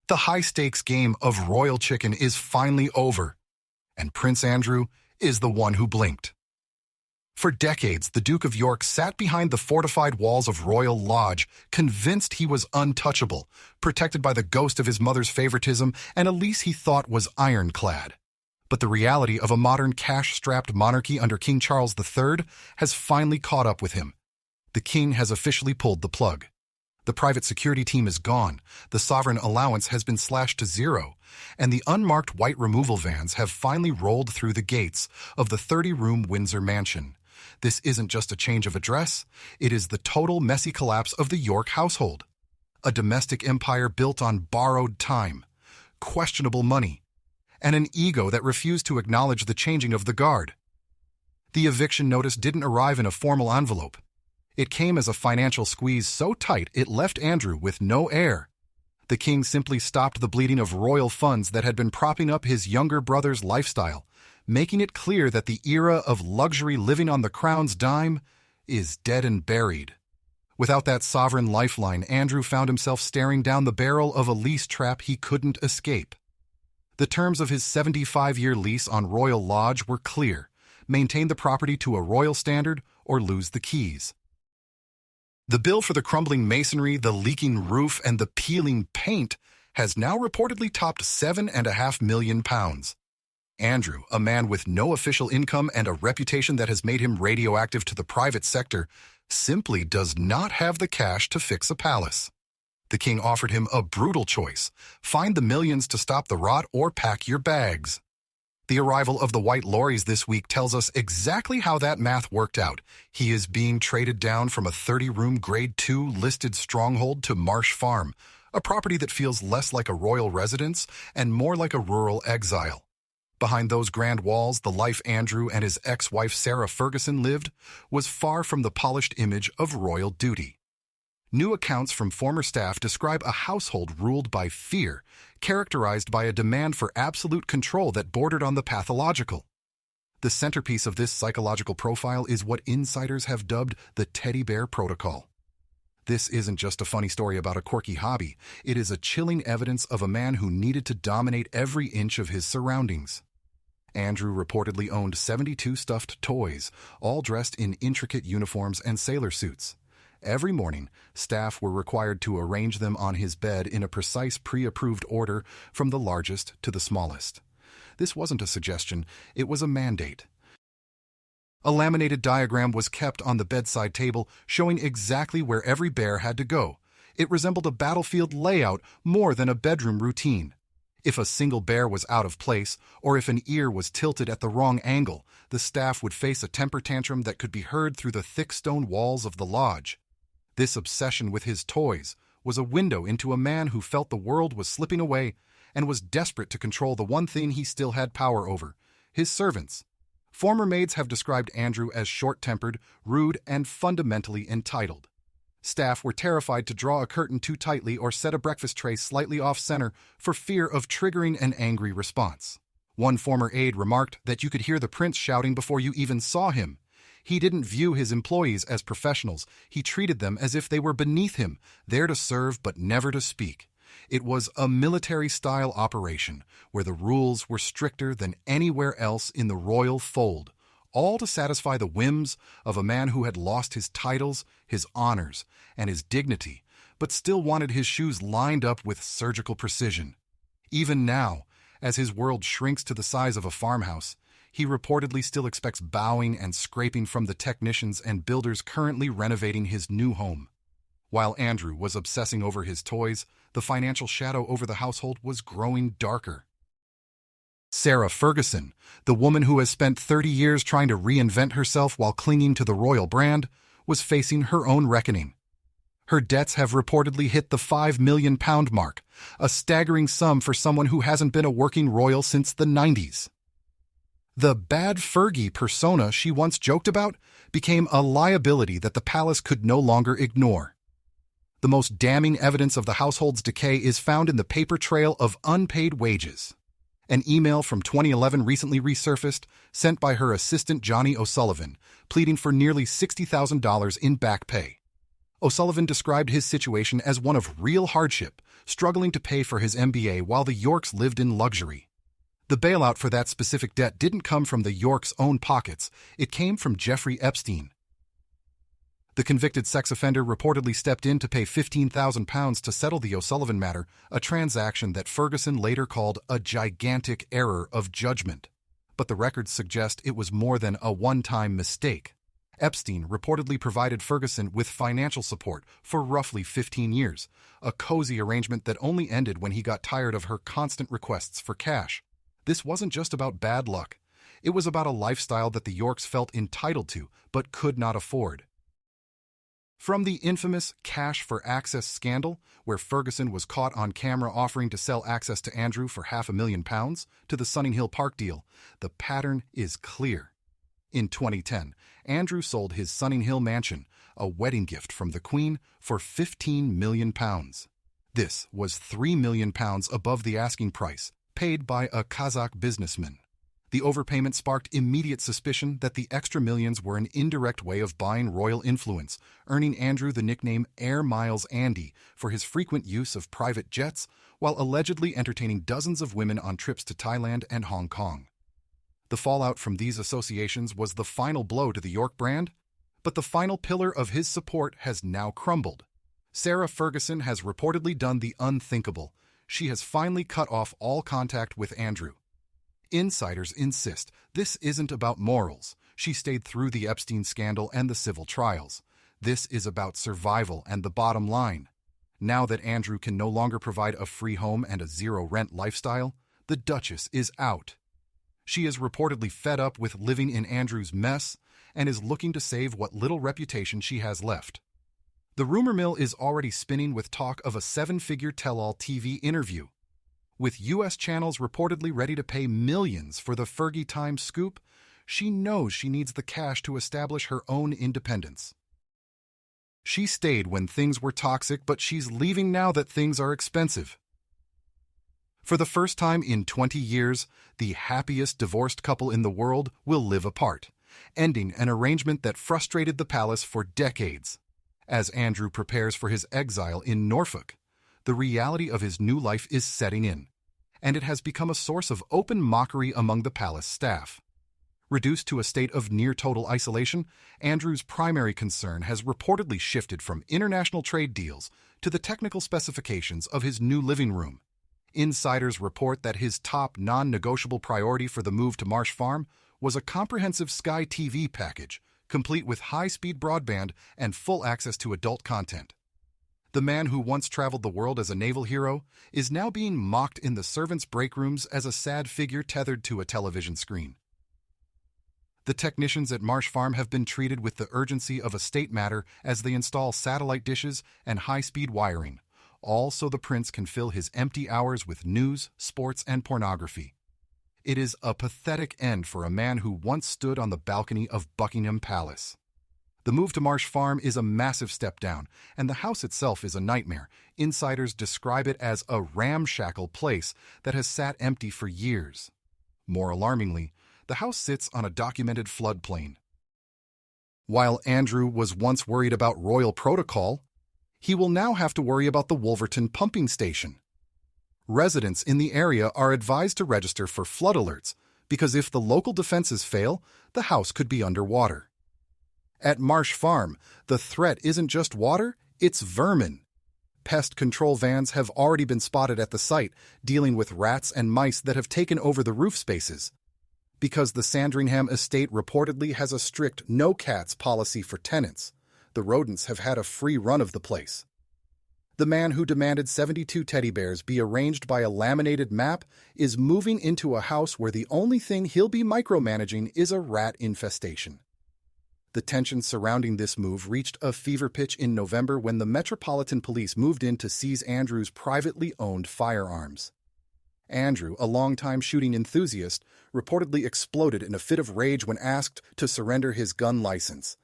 The high-stakes game of royal chicken is finally over, and Prince Andrew is the one who blinked. For decades, the Duke of York sat behind the fortified walls of Royal Lodge, convinced he was untouchable, protected by the ghost of his mother's favoritism and a lease he thought was ironclad. But the reality of a modern cash-strapped monarchy under King Charles III has finally caught up with him. The king has officially pulled the plug. The private security team is gone, the sovereign allowance has been slashed to zero, and the unmarked white removal vans have finally rolled through the gates of the 30-room Windsor mansion. This isn't just a change of address, it is the total messy collapse of the York household. A domestic empire built on borrowed time, questionable money, and an ego that refused to acknowledge the changing of the guard. The eviction notice didn't arrive in a formal envelope. It came as a financial squeeze so tight it left Andrew with no heir. The king simply stopped the bleeding of royal funds that had been propping up his younger brother's lifestyle, making it clear that the era of luxury living on the crown's dime is dead and buried. Without that sovereign lifeline, Andrew found himself staring down the barrel of a lease trap he couldn't escape. The terms of his 75-year lease on Royal Lodge were clear: maintain the property to a royal standard or lose the keys. The bill for the crumbling masonry, the leaking roof, and the peeling paint has now reportedly topped £7.5 million. Andrew, a man with no official income and a reputation that has made him radioactive to the private sector, simply does not have the cash to fix a palace. The king offered him a brutal choice: find the millions to stop the rot or pack your bags. The arrival of the white lorries this week tells us exactly how that math worked out. He is being traded down from a 30-room Grade 2 listed stronghold to Marsh Farm, a property that feels less like a royal residence and more like a rural exile. Behind those grand walls, the life Andrew and his ex-wife Sarah Ferguson lived was far from the polished image of royal duty. New accounts from former staff describe a household ruled by fear, characterized by a demand for absolute control that bordered on the pathological. The centerpiece of this psychological profile is what insiders have dubbed the teddy bear protocol. This isn't just a funny story about a quirky hobby. It is a chilling evidence of a man who needed to dominate every inch of his surroundings. Andrew reportedly owned 72 stuffed toys, all dressed in intricate uniforms and sailor suits. Every morning, staff were required to arrange them on his bed in a precise pre-approved order from the largest to the smallest. This wasn't a suggestion, it was a mandate. A laminated diagram was kept on the bedside table showing exactly where every bear had to go. It resembled a battlefield layout more than a bedroom routine. If a single bear was out of place, or if an ear was tilted at the wrong angle, the staff would face a temper tantrum that could be heard through the thick stone walls of the lodge. This obsession with his toys was a window into a man who felt the world was slipping away and was desperate to control the one thing he still had power over: his servants. Former maids have described Andrew as short-tempered, rude, and fundamentally entitled. Staff were terrified to draw a curtain too tightly or set a breakfast tray slightly off-center for fear of triggering an angry response. One former aide remarked that you could hear the prince shouting before you even saw him. He didn't view his employees as professionals. He treated them as if they were beneath him, there to serve but never to speak. It was a military-style operation where the rules were stricter than anywhere else in the royal fold, all to satisfy the whims of a man who had lost his titles, his honors, and his dignity, but still wanted his shoes lined up with surgical precision. Even now, as his world shrinks to the size of a farmhouse, he reportedly still expects bowing and scraping from the technicians and builders currently renovating his new home. While Andrew was obsessing over his toys, the financial shadow over the household was growing darker. Sarah Ferguson, the woman who has spent 30 years trying to reinvent herself while clinging to the royal brand, was facing her own reckoning. Her debts have reportedly hit the £5 million mark, a staggering sum for someone who hasn't been a working royal since the 90s. The bad Fergie persona she once joked about became a liability that the palace could no longer ignore. The most damning evidence of the household's decay is found in the paper trail of unpaid wages. An email from 2011 recently resurfaced, sent by her assistant Johnny O'Sullivan, pleading for nearly $60,000 in back pay. O'Sullivan described his situation as one of real hardship, struggling to pay for his MBA while the Yorks lived in luxury. The bailout for that specific debt didn't come from the Yorks' own pockets, it came from Jeffrey Epstein. The convicted sex offender reportedly stepped in to pay £15,000 to settle the O'Sullivan matter, a transaction that Ferguson later called a gigantic error of judgment. But the records suggest it was more than a one-time mistake. Epstein reportedly provided Ferguson with financial support for roughly 15 years, a cozy arrangement that only ended when he got tired of her constant requests for cash. This wasn't just about bad luck. It was about a lifestyle that the Yorks felt entitled to but could not afford. From the infamous Cash for Access scandal, where Ferguson was caught on camera offering to sell access to Andrew for £500,000, to the Sunninghill Hill Park deal, the pattern is clear. In 2010, Andrew sold his Sunninghill Hill mansion, a wedding gift from the Queen, for £15 million. This was £3 million above the asking price, paid by a Kazakh businessman. The overpayment sparked immediate suspicion that the extra millions were an indirect way of buying royal influence, earning Andrew the nickname Air Miles Andy for his frequent use of private jets, while allegedly entertaining dozens of women on trips to Thailand and Hong Kong. The fallout from these associations was the final blow to the York brand, but the final pillar of his support has now crumbled. Sarah Ferguson has reportedly done the unthinkable. She has finally cut off all contact with Andrew. Insiders insist this isn't about morals. She stayed through the Epstein scandal and the civil trials. This is about survival and the bottom line. Now that Andrew can no longer provide a free home and a zero-rent lifestyle, the Duchess is out. She is reportedly fed up with living in Andrew's mess and is looking to save what little reputation she has left. The rumor mill is already spinning with talk of a seven-figure tell-all TV interview. With U.S. channels reportedly ready to pay millions for the Fergie time scoop, she knows she needs the cash to establish her own independence. She stayed when things were toxic, but she's leaving now that things are expensive. For the first time in 20 years, the happiest divorced couple in the world will live apart, ending an arrangement that frustrated the palace for decades. As Andrew prepares for his exile in Norfolk, the reality of his new life is setting in, and it has become a source of open mockery among the palace staff. Reduced to a state of near-total isolation, Andrew's primary concern has reportedly shifted from international trade deals to the technical specifications of his new living room. Insiders report that his top non-negotiable priority for the move to Marsh Farm was a comprehensive Sky TV package, complete with high-speed broadband and full access to adult content. The man who once traveled the world as a naval hero is now being mocked in the servants' break rooms as a sad figure tethered to a television screen. The technicians at Marsh Farm have been treated with the urgency of a state matter as they install satellite dishes and high-speed wiring, all so the prince can fill his empty hours with news, sports, and pornography. It is a pathetic end for a man who once stood on the balcony of Buckingham Palace. The move to Marsh Farm is a massive step down, and the house itself is a nightmare. Insiders describe it as a ramshackle place that has sat empty for years. More alarmingly, the house sits on a documented floodplain. While Andrew was once worried about royal protocol, he will now have to worry about the Wolverton pumping station. Residents in the area are advised to register for flood alerts because if the local defenses fail, the house could be underwater. At Marsh Farm, the threat isn't just water, it's vermin. Pest control vans have already been spotted at the site, dealing with rats and mice that have taken over the roof spaces. Because the Sandringham estate reportedly has a strict no-cats policy for tenants, the rodents have had a free run of the place. The man who demanded 72 teddy bears be arranged by a laminated map is moving into a house where the only thing he'll be micromanaging is a rat infestation. The tension surrounding this move reached a fever pitch in November when the Metropolitan Police moved in to seize Andrew's privately owned firearms. Andrew, a longtime shooting enthusiast, reportedly exploded in a fit of rage when asked to surrender his gun license.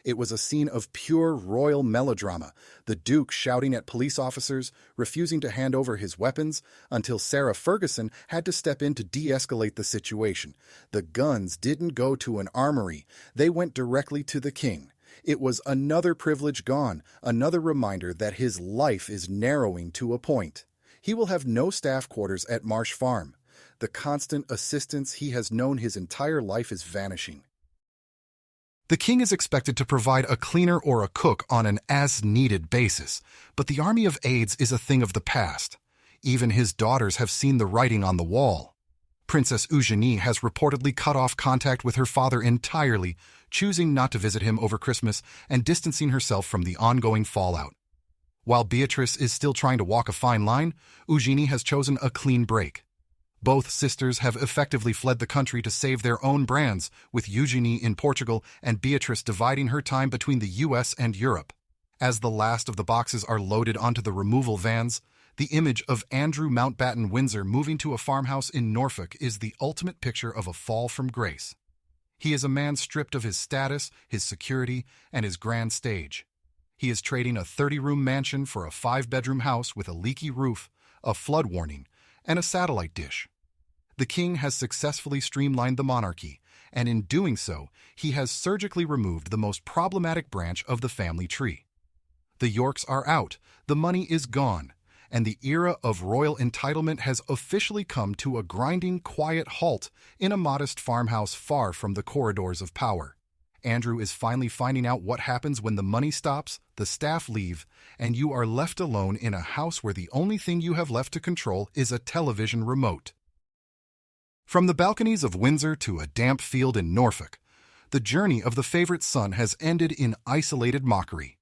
It was a scene of pure royal melodrama, the Duke shouting at police officers, refusing to hand over his weapons, until Sarah Ferguson had to step in to de-escalate the situation. The guns didn't go to an armory, they went directly to the king. It was another privilege gone, another reminder that his life is narrowing to a point. He will have no staff quarters at Marsh Farm. The constant assistance he has known his entire life is vanishing. The king is expected to provide a cleaner or a cook on an as-needed basis, but the army of aides is a thing of the past. Even his daughters have seen the writing on the wall. Princess Eugenie has reportedly cut off contact with her father entirely, choosing not to visit him over Christmas and distancing herself from the ongoing fallout. While Beatrice is still trying to walk a fine line, Eugenie has chosen a clean break. Both sisters have effectively fled the country to save their own brands, with Eugenie in Portugal and Beatrice dividing her time between the US and Europe. As the last of the boxes are loaded onto the removal vans, the image of Andrew Mountbatten Windsor moving to a farmhouse in Norfolk is the ultimate picture of a fall from grace. He is a man stripped of his status, his security, and his grand stage. He is trading a 30-room mansion for a 5-bedroom house with a leaky roof, a flood warning, and a satellite dish. The king has successfully streamlined the monarchy, and in doing so, he has surgically removed the most problematic branch of the family tree. The Yorks are out, the money is gone, and the era of royal entitlement has officially come to a grinding, quiet halt in a modest farmhouse far from the corridors of power. Andrew is finally finding out what happens when the money stops, the staff leave, and you are left alone in a house where the only thing you have left to control is a television remote. From the balconies of Windsor to a damp field in Norfolk, the journey of the favorite son has ended in isolated mockery.